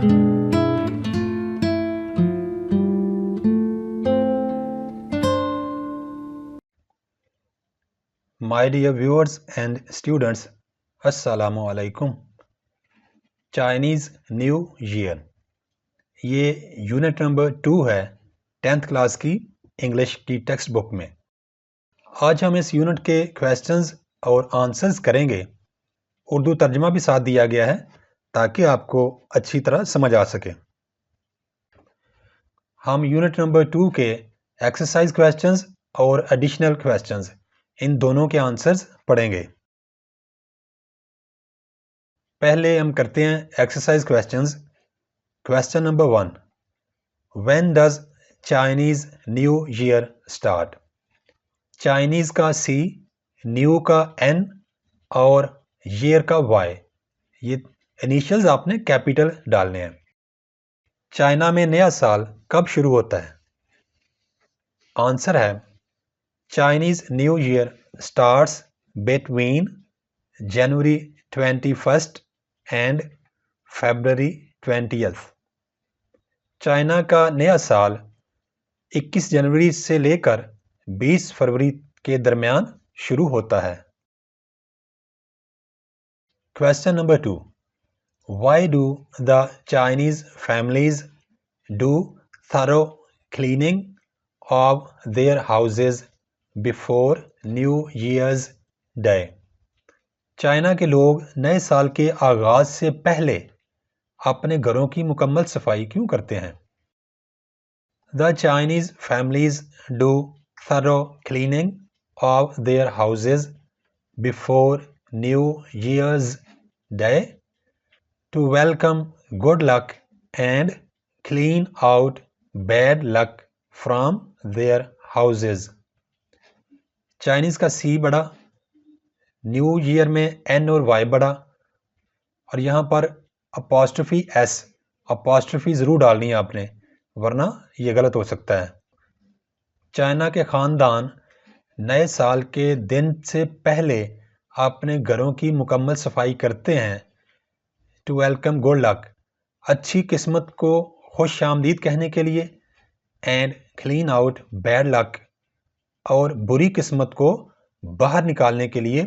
My dear viewers and students, Assalamu alaikum. Chinese New Year یہ unit number 2 ہے 10th class کی English کی text book میں. آج ہم اس یونٹ کے کویسچنز اور آنسرز کریں گے. اردو ترجمہ بھی ساتھ دیا گیا ہے تاکہ آپ کو اچھی طرح سمجھ آ سکے. ہم یونٹ نمبر 2 کے ایکسرسائز کویسچنز اور ایڈیشنل کویسچنز ان دونوں کے آنسرز پڑھیں گے. پہلے ہم کرتے ہیں exercise questions. Question number 1. When does Chinese New Year start? Chinese کا C, نیو کا N اور year کا Y. یہ انیشلز آپ نے کیپیٹل ڈالنے ہیں. چائنا میں نیا سال کب شروع ہوتا ہے؟ آنسر ہے Chinese new year starts between January 21st and February 20th. China کا نیا سال 21 جنوری سے لے کر 20 فروری کے درمیان شروع ہوتا ہے. Question number 2. Why do the Chinese families do thorough cleaning of their houses before New Year's Day? China کے لوگ نئے سال کے آغاز سے پہلے اپنے گھروں کی مکمل صفائی کیوں کرتے ہیں؟ The Chinese families do thorough cleaning of their houses before New Year's Day to welcome good luck and clean out bad luck from their houses. Chinese کا C بڑا، نیو ایئر میں N اور Y بڑا، اور یہاں پر اپاسٹرفی S، اپاسٹرفی ضرور ڈالنی ہے آپ نے ورنہ یہ غلط ہو سکتا ہے. چائنا کے خاندان نئے سال کے دن سے پہلے اپنے گھروں کی مکمل صفائی کرتے ہیں ٹو ویلکم گڈ لک، اچھی قسمت کو خوش آمدید کہنے کے لیے، and clean out bad luck, اور بری قسمت کو باہر نکالنے کے لیے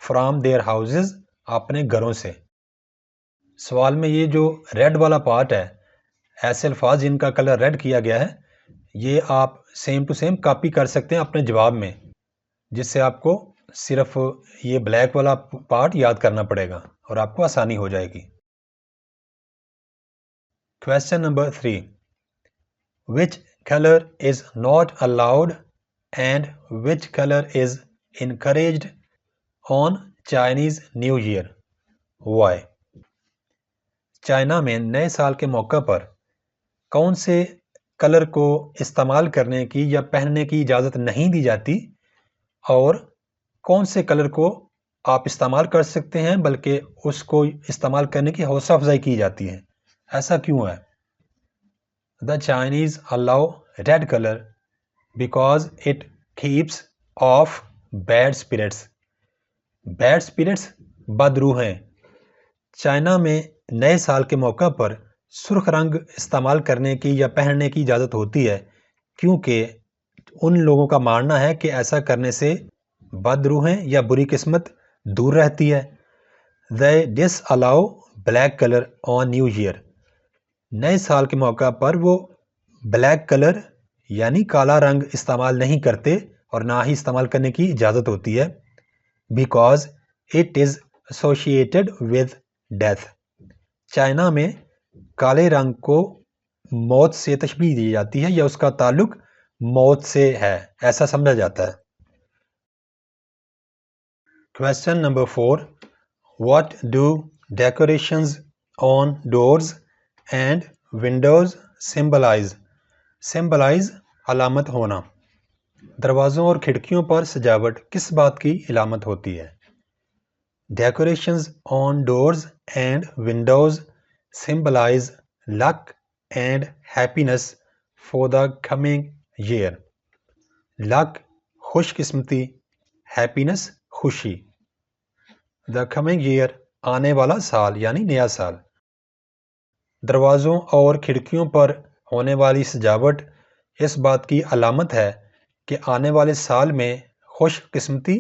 فرام دیئر ہاؤسز، اپنے گھروں سے. سوال میں یہ جو ریڈ والا پارٹ ہے، ایسے الفاظ جن کا کلر ریڈ کیا گیا ہے، یہ آپ سیم ٹو سیم کاپی کر سکتے ہیں اپنے جواب میں، جس سے آپ کو صرف یہ بلیک والا پارٹ یاد کرنا پڑے گا اور آپ کو آسانی ہو جائے گی. Question number 3. Which color is not allowed and which color is encouraged on Chinese New Year? Why? China میں نئے سال کے موقع پر کون سے کلر کو استعمال کرنے کی یا پہننے کی اجازت نہیں دی جاتی اور کون سے کلر کو آپ استعمال کر سکتے ہیں بلکہ اس کو استعمال کرنے کی حوصلہ افزائی کی جاتی ہے؟ ایسا کیوں ہے؟ The Chinese allow red color because it keeps off bad spirits. Bad spirits بد روحیں. چائنا میں نئے سال کے موقع پر سرخ رنگ استعمال کرنے کی یا پہننے کی اجازت ہوتی ہے کیونکہ ان لوگوں کا ماننا ہے کہ ایسا کرنے سے بد روحیں یا بری قسمت دور رہتی ہے. They disallow black color on New Year. نئے سال کے موقع پر وہ بلیک کلر یعنی کالا رنگ استعمال نہیں کرتے اور نہ ہی استعمال کرنے کی اجازت ہوتی ہے because it is associated with death. China میں کالے رنگ کو موت سے تشبیہ دی جاتی ہے یا اس کا تعلق موت سے ہے، ایسا سمجھا جاتا ہے. Question number 4. What do decorations on doors and windows symbolize? Symbolize علامت ہونا. دروازوں اور کھڑکیوں پر سجاوٹ کس بات کی علامت ہوتی ہے؟ Decorations on doors and windows symbolize luck and happiness for the coming year. Luck خوش قسمتی، happiness خوشی. The coming year آنے والا سال یعنی نیا سال. دروازوں اور کھڑکیوں پر ہونے والی سجاوٹ اس بات کی علامت ہے کہ آنے والے سال میں خوش قسمتی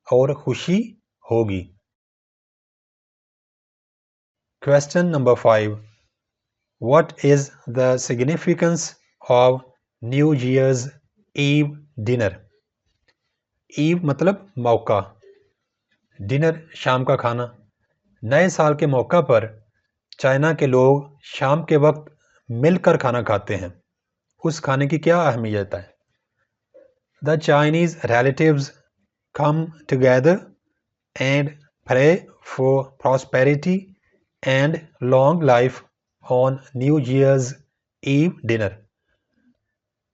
اور خوشی ہوگی۔ Question number 5. What is the significance of New Year's Eve dinner? Eve مطلب موقع، ڈنر شام کا کھانا۔ نئے سال کے موقع پر چائنا کے لوگ شام کے وقت مل کر کھانا کھاتے ہیں۔ اس کھانے کی کیا اہمیت ہے؟ The Chinese relatives come together and pray for prosperity and long life on New Year's Eve dinner.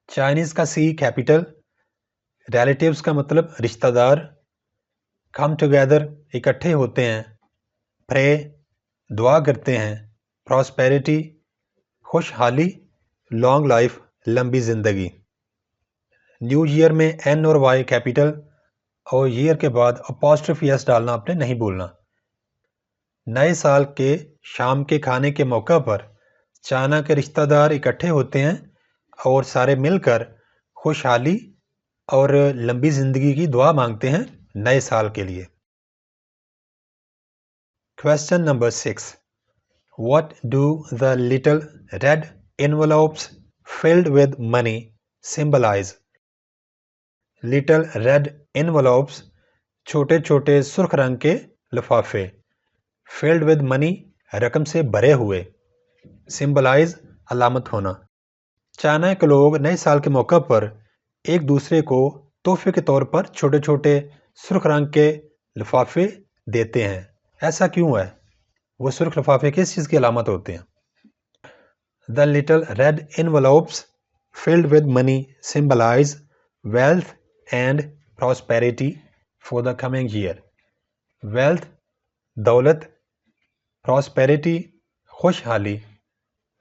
Chinese کا سی کیپٹل، ریلیٹیوز کا مطلب رشتہ دار، کم ٹوگیدر اکٹھے ہوتے ہیں، پرے دعا کرتے ہیں، پراسپیرٹی خوشحالی، لانگ لائف لمبی زندگی۔ نیو ایئر میں این اور وائی کیپٹل اور ایئر کے بعد اپاسٹرفی ایس ڈالنا آپ نے نہیں بھولنا۔ نئے سال کے شام کے کھانے کے موقع پر چائنا کے رشتہ دار اکٹھے ہوتے ہیں اور سارے مل کر خوشحالی اور لمبی زندگی کی دعا مانگتے ہیں نئے سال کے لیے۔ Question number 6. What do the little red envelopes filled with money symbolize? Little red envelopes چھوٹے چھوٹے سرخ رنگ کے لفافے، filled with money رقم سے بھرے ہوئے، symbolize علامت ہونا۔ چائنا کے لوگ نئے سال کے موقع پر ایک دوسرے کو تحفے کے طور پر چھوٹے چھوٹے سرخ رنگ کے لفافے دیتے ہیں۔ ایسا کیوں ہے؟ وہ سرخ لفافے کس چیز کی علامت ہوتے ہیں؟ The little red envelopes filled with money symbolize wealth and prosperity for the coming year. Wealth دولت، prosperity خوشحالی،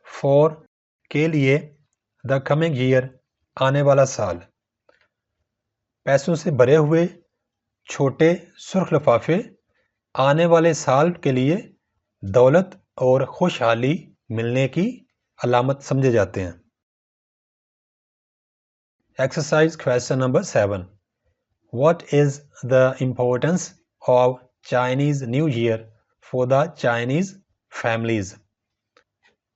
for کے لیے، the coming year آنے والا سال۔ پیسوں سے بھرے ہوئے چھوٹے سرخ لفافے آنے والے سال کے لیے دولت اور خوشحالی ملنے کی علامت سمجھے جاتے ہیں۔ Exercise question number 7. What is the importance of Chinese New Year for the Chinese families?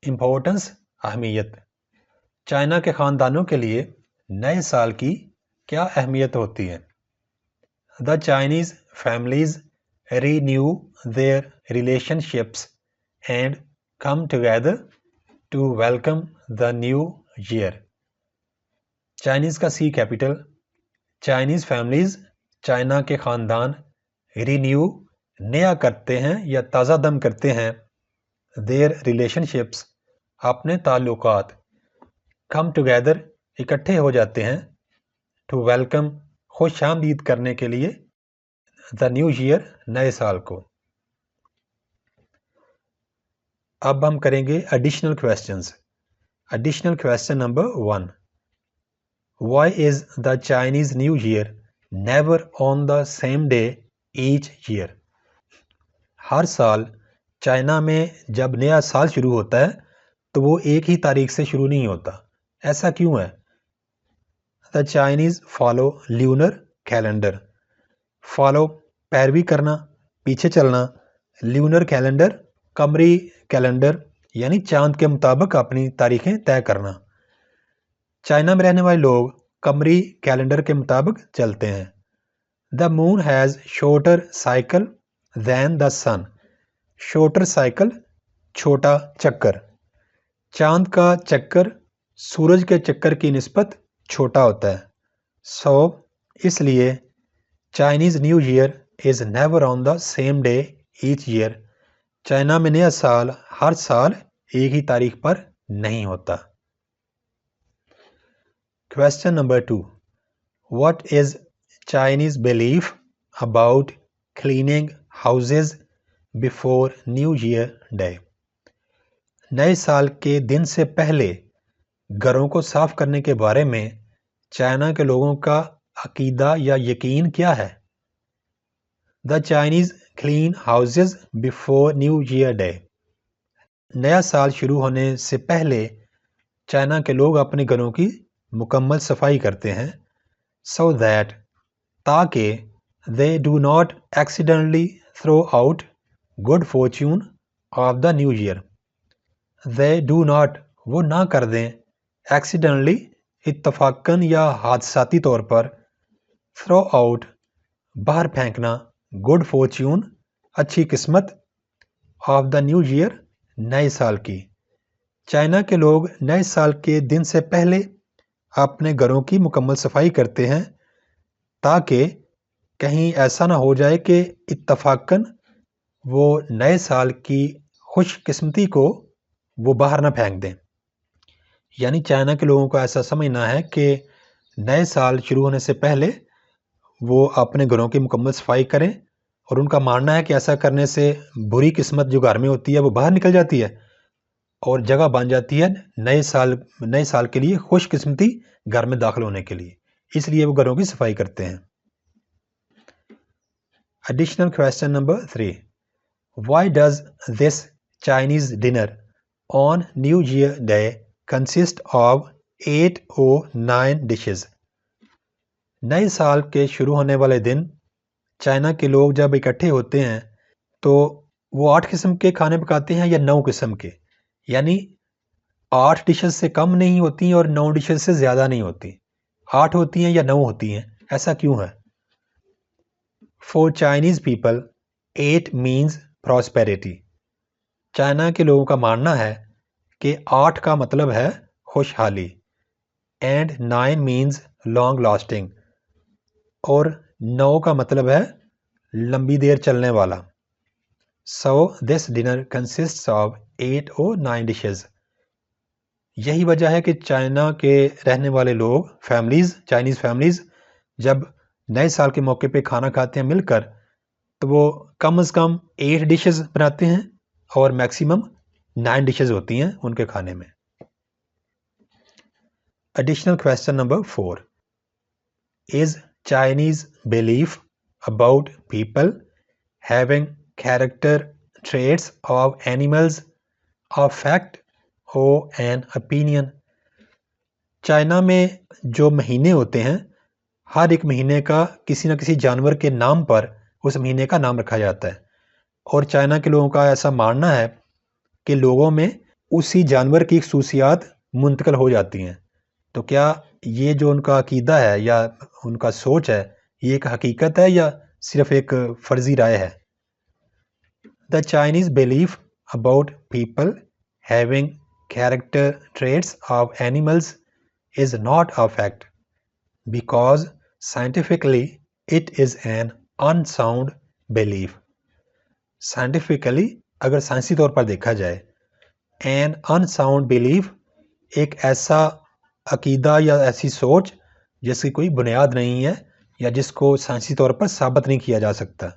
Importance اہمیت، چائنا کے خاندانوں کے لیے نئے سال کی کیا اہمیت ہوتی ہے؟ The Chinese families renew their relationships and come together to welcome the new year. Chinese کا سی کیپٹل، چائنیز فیملیز چائنا کے خاندان رینیو نیا کرتے ہیں یا تازہ دم کرتے ہیں their relationships اپنے تعلقات، come together اکٹھے ہو جاتے ہیں to welcome خوش آمدید کرنے کے لیے the new year نئے سال کو۔ اب ہم کریں گے additional questions۔ Additional question number 1. Why is the Chinese New Year never on the same day each year? ہر سال چائنا میں جب نیا سال شروع ہوتا ہے تو وہ ایک ہی تاریخ سے شروع نہیں ہوتا، ایسا کیوں ہے؟ The Chinese follow lunar calendar. Follow پیروی کرنا، پیچھے چلنا، lunar calendar قمری کیلنڈر یعنی چاند کے مطابق اپنی تاریخیں طے کرنا۔ چائنا میں رہنے والے لوگ قمری کیلنڈر کے مطابق چلتے ہیں۔ The moon has shorter cycle than the sun. Shorter cycle چھوٹا چکر، چاند کا چکر سورج کے چکر کی نسبت چھوٹا ہوتا ہے، سو اس لیے Chinese new year is never on the same day each year. China میں نیا سال ہر سال ایک ہی تاریخ پر نہیں ہوتا۔ Question number 2. What is Chinese belief about cleaning houses before New Year Day? نئے سال کے دن سے پہلے گھروں کو صاف کرنے کے بارے میں چائنا کے لوگوں کا عقیدہ یا یقین کیا ہے؟ The Chinese clean houses before New Year Day. نیا سال شروع ہونے سے پہلے چائنا کے لوگ اپنے گھروں کی مکمل صفائی کرتے ہیں so that تاکہ they do not accidentally throw out good fortune of the new year. they do not وہ نہ کر دیں accidentally اتفاقاً یا حادثاتی طور پر throw out باہر پھینکنا good fortune اچھی قسمت of the new year نئے سال کی. چائنا کے لوگ نئے سال کے دن سے پہلے اپنے گھروں کی مکمل صفائی کرتے ہیں تاکہ کہیں ایسا نہ ہو جائے کہ اتفاقاً وہ نئے سال کی خوش قسمتی کو وہ باہر نہ پھینک دیں. یعنی چائنا کے لوگوں کو ایسا سمجھنا ہے کہ نئے سال شروع ہونے سے پہلے وہ اپنے گھروں کی مکمل صفائی کریں اور ان کا ماننا ہے کہ ایسا کرنے سے بری قسمت جو گھر میں ہوتی ہے وہ باہر نکل جاتی ہے اور جگہ بن جاتی ہے نئے سال کے لیے خوش قسمتی گھر میں داخل ہونے کے لیے. اس لیے وہ گھروں کی صفائی کرتے ہیں. Additional question number 3. Why does this Chinese dinner on New Year Day consist of 8 or 9 dishes? نئے سال کے شروع ہونے والے دن چائنا کے لوگ جب اکٹھے ہوتے ہیں تو وہ 8 قسم کے کھانے پکاتے ہیں یا 9 قسم کے. یعنی 8 ڈشز سے کم نہیں ہوتی اور 9 ڈشز سے زیادہ نہیں ہوتی. 8 ہوتی ہیں یا 9 ہوتی ہیں. ایسا کیوں ہے؟ For Chinese people, 8 means prosperity. China کے لوگوں کا ماننا ہے کہ 8 کا مطلب ہے خوشحالی and 9 means long lasting اور 9 کا مطلب ہے لمبی دیر چلنے والا. So this dinner consists of 8 or 9 dishes. یہی وجہ ہے کہ چائنا کے رہنے والے لوگ چائنیز فیملیز جب نئے سال کے موقع پہ کھانا کھاتے ہیں مل کر تو وہ کم از کم 8 ڈشز بناتے ہیں اور میکسیمم 9 ڈشز ہوتی ہیں ان کے کھانے میں. Additional question number 4. Is Chinese belief about people having character traits of animals a fact or an opinion? China میں جو مہینے ہوتے ہیں ہر ایک مہینے کا کسی نہ کسی جانور کے نام پر اس مہینے کا نام رکھا جاتا ہے اور چائنا کے لوگوں کا ایسا ماننا ہے کہ لوگوں میں اسی جانور کی خصوصیات منتقل ہو جاتی ہیں. تو کیا یہ جو ان کا عقیدہ ہے یا ان کا سوچ ہے یہ ایک حقیقت ہے یا صرف ایک فرضی رائے ہے؟ The Chinese belief about people having character traits of animals is not a fact because scientifically it is an unsound belief. Scientifically اگر سائنسی طور پر دیکھا جائے an unsound belief ایک ایسا عقیدہ یا ایسی سوچ جس کی کوئی بنیاد نہیں ہے یا جس کو سائنسی طور پر ثابت نہیں کیا جا سکتا.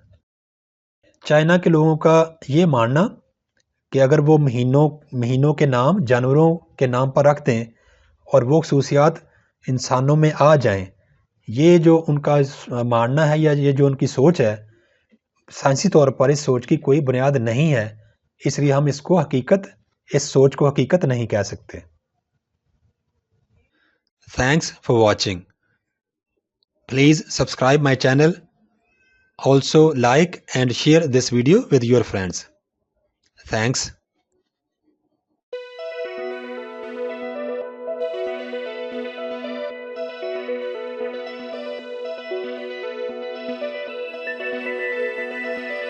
چائنا کے لوگوں کا یہ ماننا کہ اگر وہ مہینوں کے نام جانوروں کے نام پر رکھ دیں اور وہ خصوصیات انسانوں میں آ جائیں یہ جو ان کا ماننا ہے یا یہ جو ان کی سوچ ہے سائنسی طور پر اس سوچ کی کوئی بنیاد نہیں ہے اس لیے ہم اس سوچ کو حقیقت نہیں کہہ سکتے. Thanks for watching. Please subscribe my channel. Also like and share this video with your friends. Thanks.